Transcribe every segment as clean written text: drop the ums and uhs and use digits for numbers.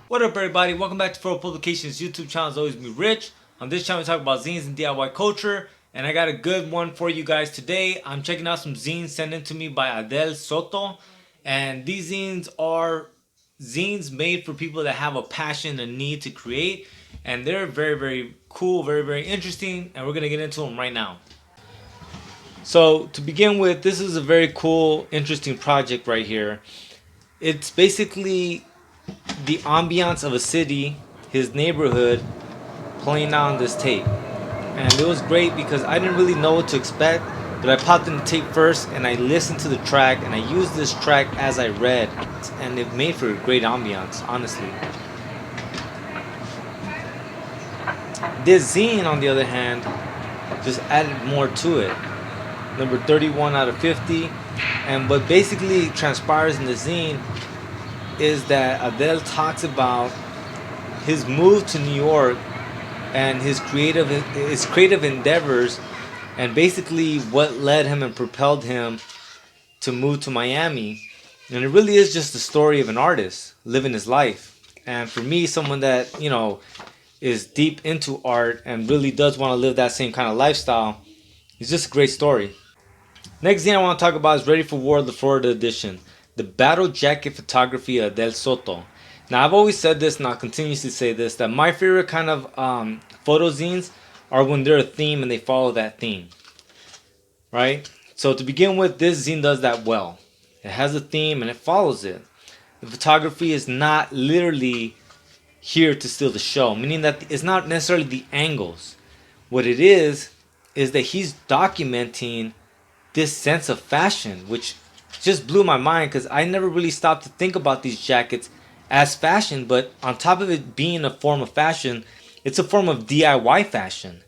What up, everybody? Welcome back to For Publications YouTube channel. As always, me Rich. On this channel, we talk about zines and DIY culture, and I got a good one for you guys today. I'm checking out some zines sent in to me by Adel Souto, and these zines are zines made for people that have a passion and need to create, and they're very, very cool, very, very interesting, and we're gonna get into them right now. So to begin with, this is a very cool, interesting project right here. It's basically the ambiance of a city, his neighborhood, playing on this tape. And it was great because I didn't really know what to expect, but I popped in the tape first and I listened to the track and I used this track as I read, and it made for a great ambiance, honestly. This zine, on the other hand, just added more to it. Number 31 out of 50. And what basically transpires in the zine is that Adele talks about his move to New York and his creative endeavors, and basically what led him and propelled him to move to Miami. And it really is just the story of an artist living his life. And for me, someone that is deep into art and really does want to live that same kind of lifestyle, it's just a great story. Next thing I want to talk about is Ready for War, the Florida edition. The Battle Jacket Photography of Adel Souto. Now, I've always said this, and I'll continuously say this, that my favorite kind of photo zines are when they're a theme and they follow that theme. Right? So to begin with, this zine does that well. It has a theme and it follows it. The photography is not literally here to steal the show, meaning that it's not necessarily the angles. What it is that he's documenting this sense of fashion, which just blew my mind because I never really stopped to think about these jackets as fashion. But on top of it being a form of fashion, it's a form of DIY fashion,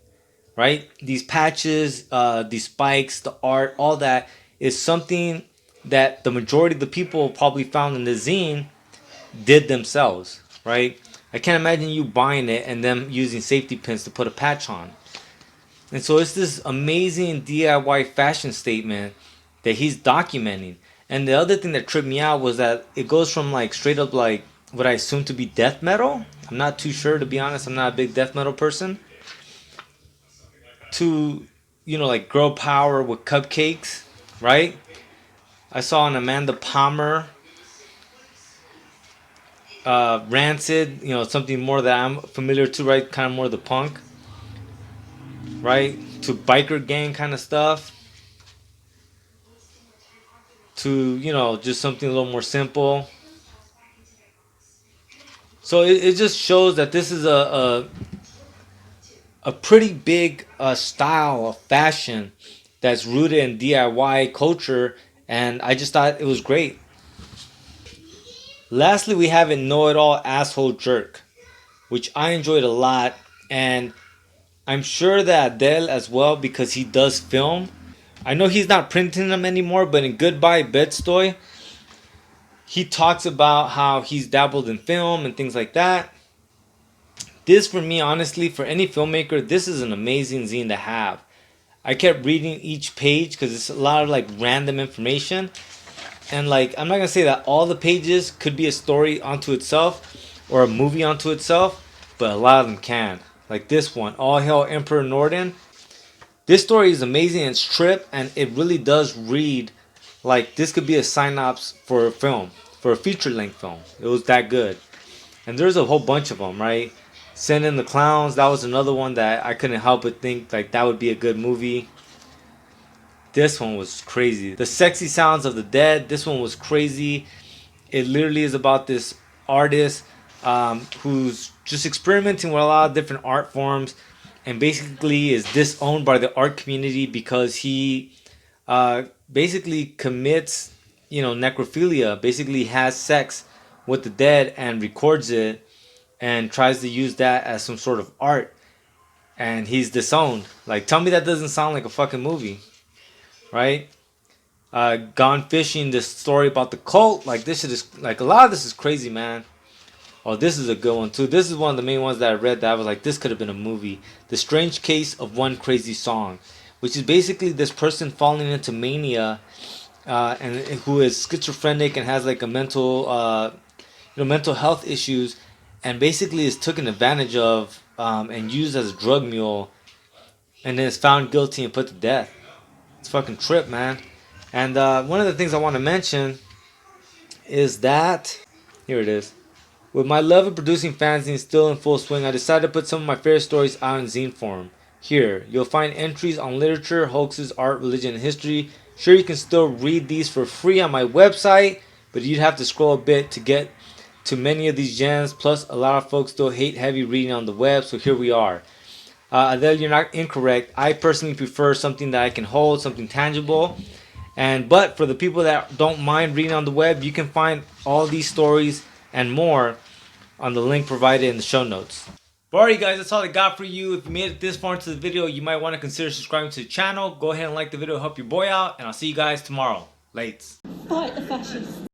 right? These patches, these spikes, the art, all that is something that the majority of the people probably found in the zine did themselves, right? I can't imagine you buying it and them using safety pins to put a patch on. And so it's this amazing DIY fashion statement that he's documenting. And the other thing that tripped me out was that it goes from like straight up like what I assume to be death metal. I'm not too sure, to be honest. I'm not a big death metal person. To, like girl power with cupcakes, right? I saw an Amanda Palmer, Rancid, something more that I'm familiar to, right? Kind of more the punk, right? To biker gang kind of stuff. To, just something a little more simple. So it just shows that this is a pretty big style of fashion that's rooted in DIY culture, and I just thought it was great. Lastly, we have a know-it-all asshole jerk, which I enjoyed a lot, and I'm sure that Adele as well, because he does film. I know he's not printing them anymore, but in Goodbye Bedstoy, he talks about how he's dabbled in film and things like that. This, for me, honestly, for any filmmaker, this is an amazing zine to have. I kept reading each page because it's a lot of like random information. And like, I'm not going to say that all the pages could be a story onto itself or a movie onto itself, but a lot of them can. Like this one, All Hail Emperor Norden. This story is amazing. It's trip, and it really does read like this could be a synopsis for a film, for a feature length film. It was that good. And there's a whole bunch of them, right? Send in the Clowns, that was another one that I couldn't help but think like that would be a good movie. This one was crazy. The Sexy Sounds of the Dead, this one was crazy. It literally is about this artist who's just experimenting with a lot of different art forms, and basically is disowned by the art community because he basically commits, necrophilia, basically has sex with the dead and records it and tries to use that as some sort of art, and he's disowned. Like, tell me that doesn't sound like a fucking movie, right? Gone Fishing, this story about the cult, like this shit is like a lot of this is crazy, man. Oh, this is a good one too. This is one of the main ones that I read that I was like, this could have been a movie. The Strange Case of One Crazy Song, which is basically this person falling into mania, and who is schizophrenic and has like a mental health issues, and basically is taken advantage of and used as a drug mule, and then is found guilty and put to death. It's fucking trip, man. And one of the things I want to mention is that here it is. With my love of producing fanzines still in full swing, I decided to put some of my favorite stories out in zine form. Here, you'll find entries on literature, hoaxes, art, religion, and history. Sure, you can still read these for free on my website, but you'd have to scroll a bit to get to many of these gems. Plus, a lot of folks still hate heavy reading on the web, so here we are. Adele, you're not incorrect. I personally prefer something that I can hold, something tangible. But for the people that don't mind reading on the web, you can find all these stories and more on the link provided in the show notes. But alright guys, that's all I got for you. If you made it this far into the video, you might want to consider subscribing to the channel. Go ahead and like the video, help your boy out, and I'll see you guys tomorrow. Lates. Fight the fascists.